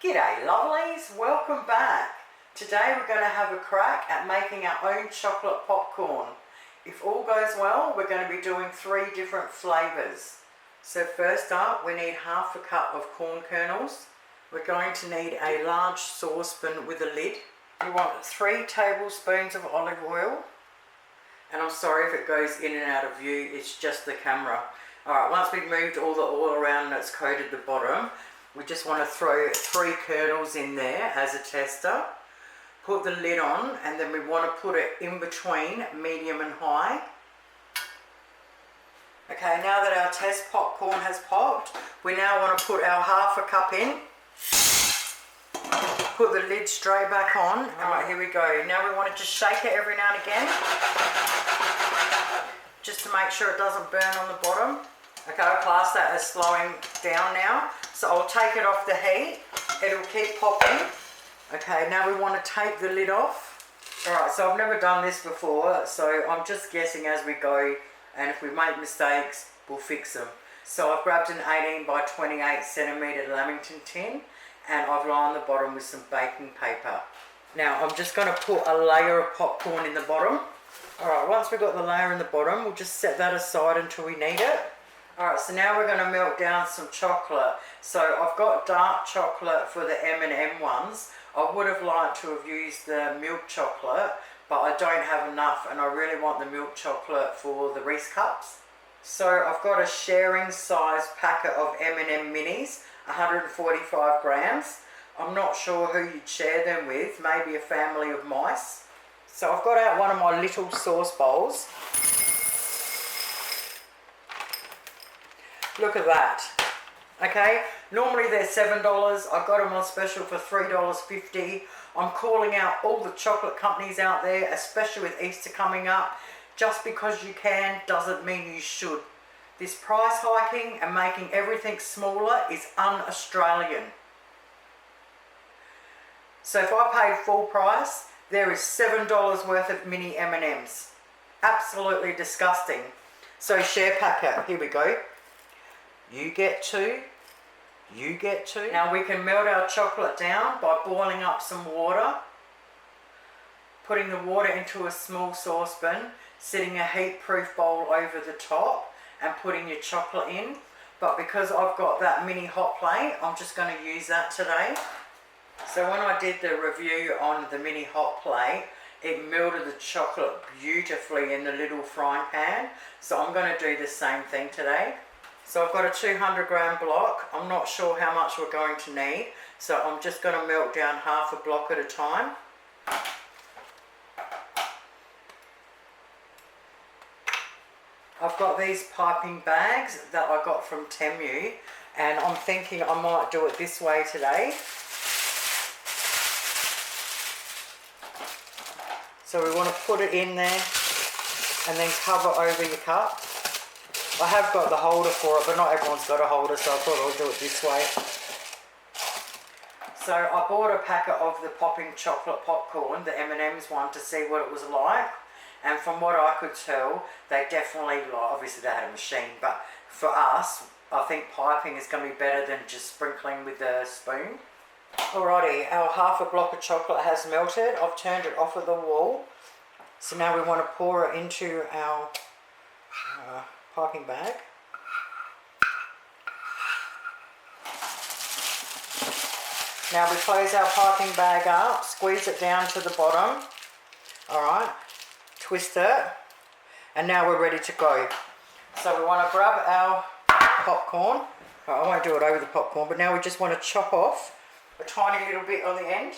G'day lovelies, welcome back. Today we're going to have a crack at making our own chocolate popcorn. If all goes well, we're going to be doing 3 different flavours. So first up, we need half a cup of corn kernels. We're going to need a large saucepan with a lid. You want 3 tablespoons of olive oil. And I'm sorry if it goes in and out of view, it's just the camera. Alright, once we've moved all the oil around and it's coated the bottom, we just want to throw 3 kernels in there as a tester. Put the lid on, and then we want to put it in between medium and high. Okay, now that our test popcorn has popped, we now want to put our half a cup in. Put the lid straight back on. Alright, here we go. Now we want to just shake it every now and again, just to make sure it doesn't burn on the bottom. Okay, I'll class that as slowing down now. So I'll take it off the heat. It'll keep popping. Okay, now we want to take the lid off. Alright, so I've never done this before, so I'm just guessing as we go, and if we make mistakes, we'll fix them. So I've grabbed an 18 by 28 centimetre Lamington tin, and I've lined the bottom with some baking paper. Now I'm just going to put a layer of popcorn in the bottom. Alright, once we've got the layer in the bottom, we'll just set that aside until we need it. Alright, so now we're going to melt down some chocolate. So I've got dark chocolate for the M&M ones. I would have liked to have used the milk chocolate, but I don't have enough, and I really want the milk chocolate for the Reese cups. So I've got a sharing size packet of M&M minis, 145 grams. I'm not sure who you'd share them with, maybe a family of mice. So I've got out one of my little sauce bowls. Look at that. Okay, normally they're $7. I got them on special for $3.50. I'm calling out all the chocolate companies out there, especially with Easter coming up. Just because you can doesn't mean you should. This price hiking and making everything smaller is un-Australian. So if I paid full price, there is $7 worth of mini M&Ms. Absolutely disgusting. So share packet, here we go. You get 2, you get 2. Now we can melt our chocolate down by boiling up some water, putting the water into a small saucepan, setting a heat-proof bowl over the top and putting your chocolate in. But because I've got that mini hot plate, I'm just going to use that today. So when I did the review on the mini hot plate, it melted the chocolate beautifully in the little frying pan. So I'm going to do the same thing today. So I've got a 200 gram block. I'm not sure how much we're going to need, so I'm just going to melt down half a block at a time. I've got these piping bags that I got from Temu, and I'm thinking I might do it this way today. So we want to put it in there and then cover over your cup. I have got the holder for it, but not everyone's got a holder, so I thought I'll do it this way. So I bought a packet of the popping chocolate popcorn, the M&M's one, to see what it was like. And from what I could tell, they definitely, obviously they had a machine, but for us, I think piping is going to be better than just sprinkling with the spoon. Alrighty, our half a block of chocolate has melted. I've turned it off of the wall. So now we want to pour it into our piping bag. Now we close our piping bag up, squeeze it down to the bottom. Alright, twist it, and now we're ready to go. So we want to grab our popcorn. I won't do it over the popcorn, but now we just want to chop off a tiny little bit on the end.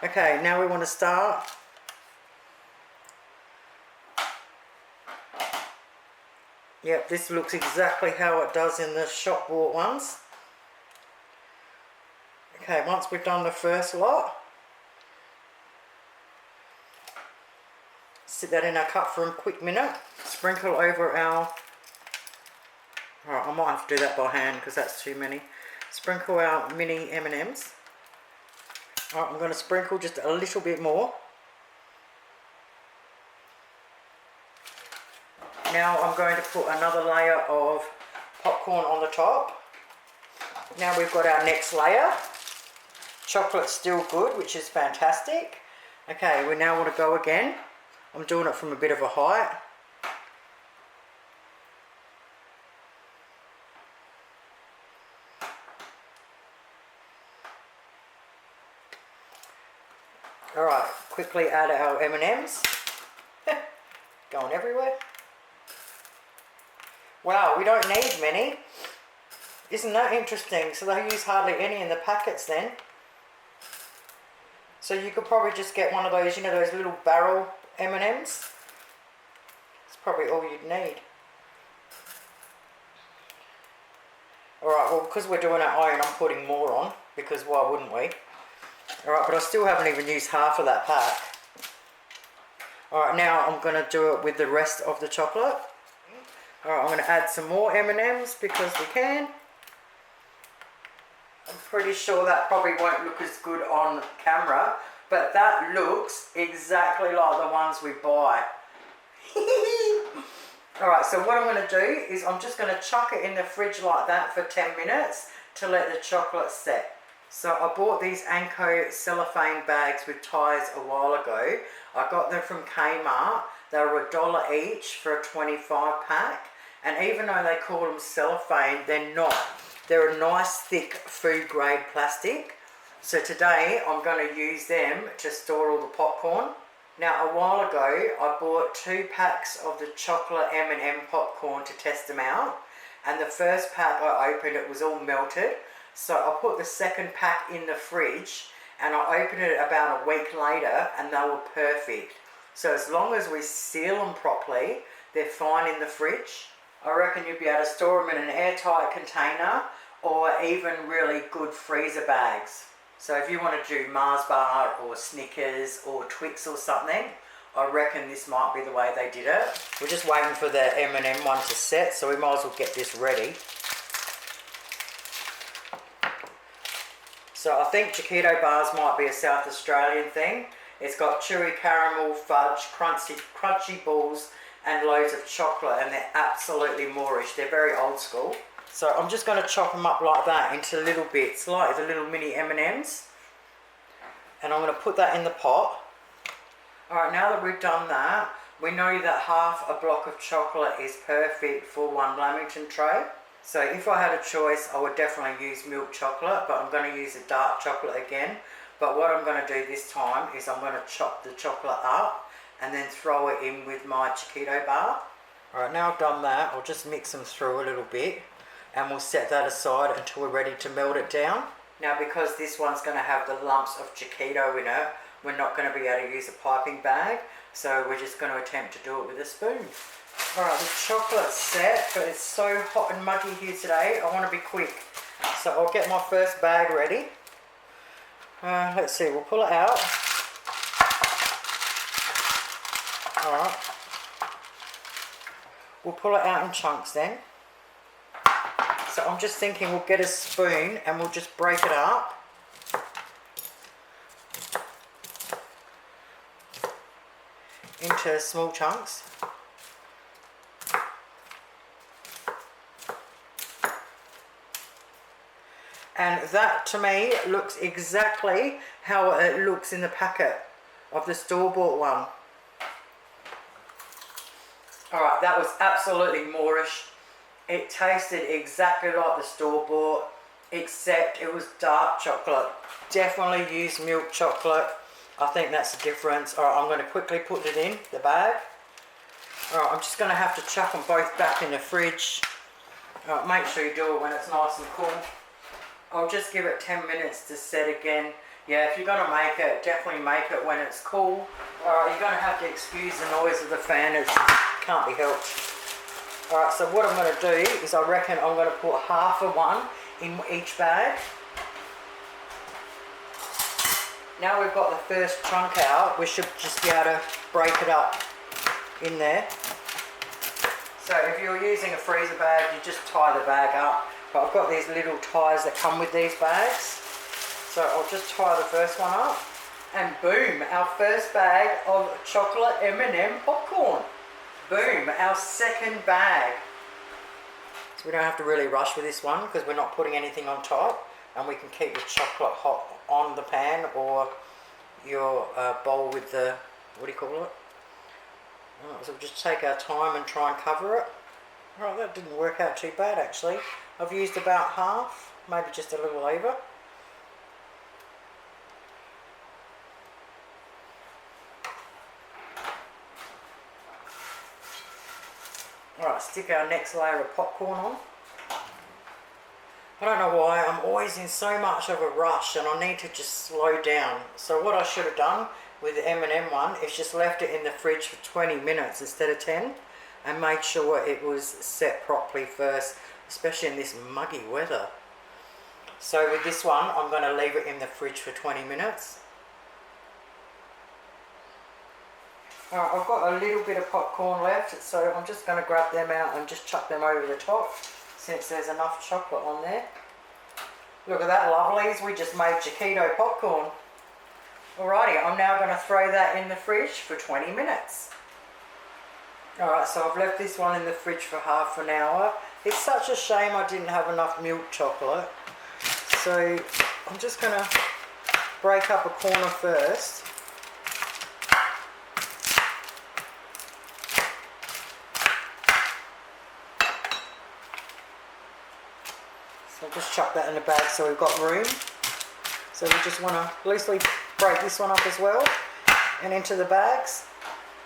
Okay, now we want to start. Yep, this looks exactly how it does in the shop bought ones. Okay, once we've done the first lot, sit that in our cup for a quick minute, sprinkle over our, I might have to do that by hand because that's too many. Sprinkle our mini M&Ms. Alright, I'm going to sprinkle just a little bit more. Now I'm going to put another layer of popcorn on the top. Now we've got our next layer. Chocolate's still good, which is fantastic. Okay, we now want to go again. I'm doing it from a bit of a height. Alright, quickly add our M&Ms. Going everywhere. Wow, we don't need many. Isn't that interesting? So they use hardly any in the packets then. So you could probably just get one of those, you know, those little barrel M&Ms. It's probably all you'd need. Alright, well, because we're doing our own, I'm putting more on, because why wouldn't we? Alright, but I still haven't even used half of that pack. Alright, now I'm going to do it with the rest of the chocolate. Alright, I'm going to add some more M&Ms because we can. I'm pretty sure that probably won't look as good on camera, but that looks exactly like the ones we buy. Alright, so what I'm going to do is I'm just going to chuck it in the fridge like that for 10 minutes to let the chocolate set. So I bought these Anko cellophane bags with ties a while ago. I got them from Kmart. They were $1 each for a 25 pack. And even though they call them cellophane, they're not. They're a nice thick food grade plastic. So today I'm going to use them to store all the popcorn. Now a while ago I bought 2 packs of the chocolate M&M popcorn to test them out. And the first pack I opened, it was all melted. So I put the second pack in the fridge and I opened it about a week later and they were perfect. So as long as we seal them properly, they're fine in the fridge. I reckon you'd be able to store them in an airtight container or even really good freezer bags. So if you want to do Mars bar or Snickers or Twix or something, I reckon this might be the way they did it. We're just waiting for the M&M one to set, so we might as well get this ready. So I think Chokito bars might be a South Australian thing. It's got chewy caramel, fudge, crunchy balls and loads of chocolate, and they're absolutely Moorish. They're very old school. So I'm just going to chop them up like that into little bits, like the little mini M&Ms. And I'm going to put that in the pot. Alright, now that we've done that, we know that half a block of chocolate is perfect for one Lamington tray. So if I had a choice, I would definitely use milk chocolate, but I'm going to use a dark chocolate again. But what I'm going to do this time is I'm going to chop the chocolate up and then throw it in with my Chokito bar. Alright, now I've done that, I'll just mix them through a little bit and we'll set that aside until we're ready to melt it down. Now because this one's going to have the lumps of Chokito in it, we're not going to be able to use a piping bag, so we're just going to attempt to do it with a spoon. Alright, the chocolate's set, but it's so hot and muggy here today, I want to be quick. So I'll get my first bag ready. Let's see, we'll pull it out. Alright. We'll pull it out in chunks then. So I'm just thinking we'll get a spoon and we'll just break it up. Into small chunks. And that to me looks exactly how it looks in the packet of the store-bought one. Alright, that was absolutely Moorish. It tasted exactly like the store-bought, except it was dark chocolate. Definitely use milk chocolate. I think that's the difference. Alright, I'm going to quickly put it in the bag. Alright, I'm just going to have to chuck them both back in the fridge. Alright, make sure you do it when it's nice and cool. I'll just give it 10 minutes to set again. Yeah, if you're going to make it, definitely make it when it's cool. Alright, you're going to have to excuse the noise of the fan. It can't be helped. Alright, so what I'm going to do is I reckon I'm going to put half of one in each bag. Now we've got the first chunk out, we should just be able to break it up in there. So if you're using a freezer bag, you just tie the bag up. But I've got these little ties that come with these bags. So I'll just tie the first one up. And boom, our first bag of chocolate M&M popcorn. Boom, our second bag. So we don't have to really rush with this one because we're not putting anything on top, and we can keep the chocolate hot on the pan or your bowl with the, what do you call it? Right, so we'll just take our time and try and cover it. Right, that didn't work out too bad actually. I've used about half, maybe just a little over. Alright, stick our next layer of popcorn on. I don't know why, I'm always in so much of a rush and I need to just slow down. So what I should have done with the M&M one is just left it in the fridge for 20 minutes instead of 10 and made sure it was set properly first, especially in this muggy weather. So with this one, I'm going to leave it in the fridge for 20 minutes. Alright, I've got a little bit of popcorn left, so I'm just going to grab them out and just chuck them over the top since there's enough chocolate on there. Look at that, lovelies, we just made Chokito popcorn. Alrighty, I'm now going to throw that in the fridge for 20 minutes. Alright, so I've left this one in the fridge for half an hour. It's such a shame I didn't have enough milk chocolate. So I'm just going to break up a corner first. So I'll just chuck that in the bag so we've got room. So we just want to loosely break this one up as well and into the bags.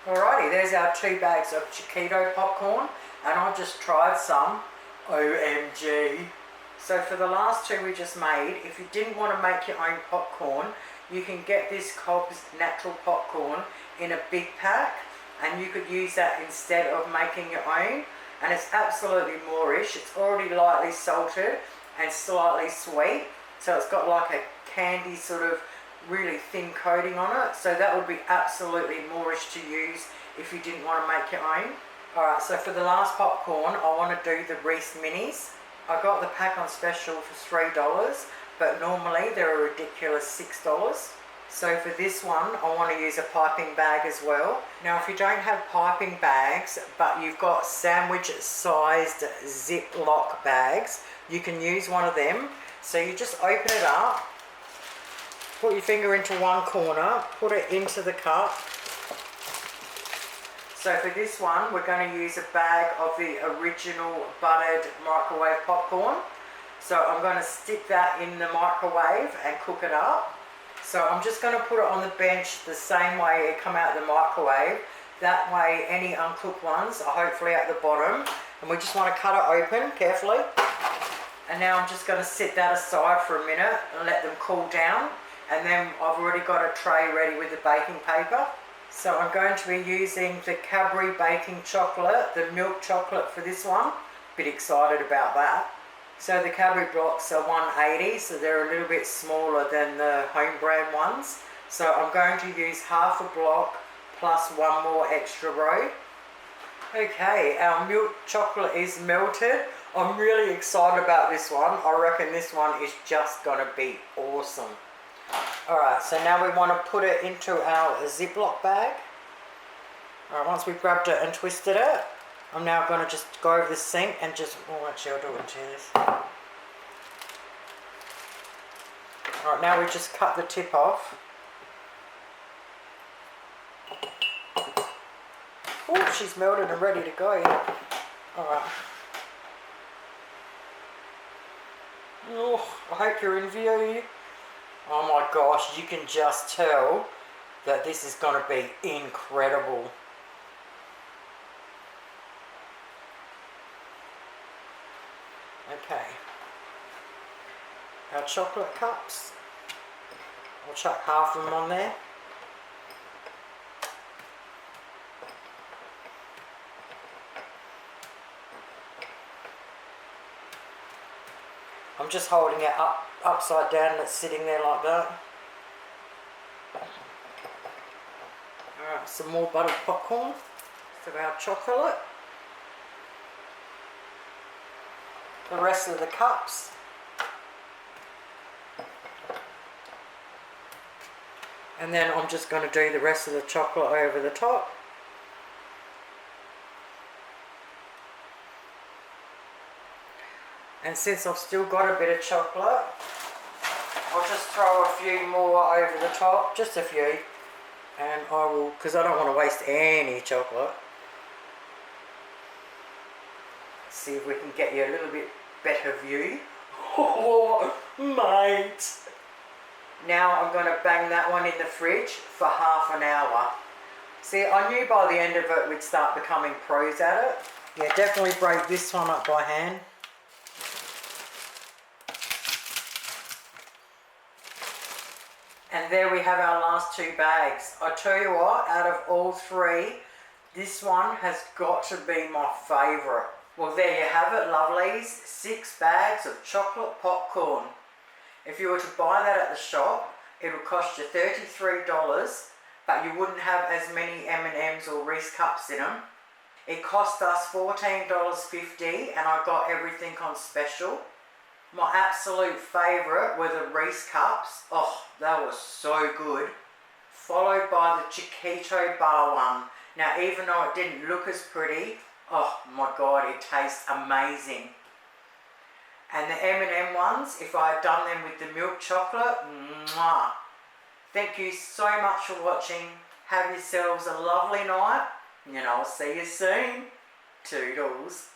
Alrighty, there's our 2 bags of Chokito popcorn and I've just tried some. OMG. So for the last 2 we just made, if you didn't want to make your own popcorn, you can get this Cobb's natural popcorn in a big pack and you could use that instead of making your own, and it's absolutely moreish. It's already lightly salted and slightly sweet, so it's got like a candy sort of really thin coating on it, so that would be absolutely moreish to use if you didn't want to make your own. Alright, so for the last popcorn I want to do the Reese minis. I got the pack on special for $3, but normally they're a ridiculous $6. So for this one I want to use a piping bag as well. Now if you don't have piping bags but you've got sandwich sized Ziploc bags, you can use one of them. So you just open it up, put your finger into one corner, put it into the cup. So for this one we're going to use a bag of the original buttered microwave popcorn. So I'm going to stick that in the microwave and cook it up. So I'm just going to put it on the bench the same way it come out of the microwave. That way any uncooked ones are hopefully at the bottom. And we just want to cut it open carefully. And now I'm just going to set that aside for a minute and let them cool down. And then I've already got a tray ready with the baking paper. So I'm going to be using the Cadbury baking chocolate, the milk chocolate for this one. Bit excited about that. So the Cadbury blocks are 180, so they're a little bit smaller than the home brand ones. So I'm going to use half a block plus one more extra row. Okay, our milk chocolate is melted. I'm really excited about this one. I reckon this one is just going to be awesome. Alright, so now we want to put it into our Ziploc bag. Alright, once we've grabbed it and twisted it, I'm now going to just go over the sink and just, oh actually I'll do it into this. Alright, now we just cut the tip off. Oh, she's melted and ready to go. Alright. Oh, I hope you're in view. Oh my gosh, you can just tell that this is going to be incredible. Okay. Our chocolate cups. I'll chuck half of them on there. I'm just holding it upside down and it's sitting there like that. Alright, some more buttered popcorn for our chocolate. The rest of the cups. And then I'm just going to do the rest of the chocolate over the top. And since I've still got a bit of chocolate, I'll just throw a few more over the top, just a few. And I will, because I don't want to waste any chocolate. See if we can get you a little bit better view. Oh, mate. Now I'm going to bang that one in the fridge for half an hour. See, I knew by the end of it we'd start becoming pros at it. Yeah, definitely break this one up by hand. And there we have our last 2 bags. I tell you what, out of all 3, this one has got to be my favourite. Well, there you have it, lovelies. 6 bags of chocolate popcorn. If you were to buy that at the shop, it would cost you $33, but you wouldn't have as many M&Ms or Reese cups in them. It cost us $14.50 and I got everything on special. My absolute favourite were the Reese cups. Oh, they were so good. Followed by the Chokito bar one. Now, even though it didn't look as pretty, oh my God, it tastes amazing. And the M&M ones, if I had done them with the milk chocolate, mwah. Thank you so much for watching. Have yourselves a lovely night, and I'll see you soon. Toodles.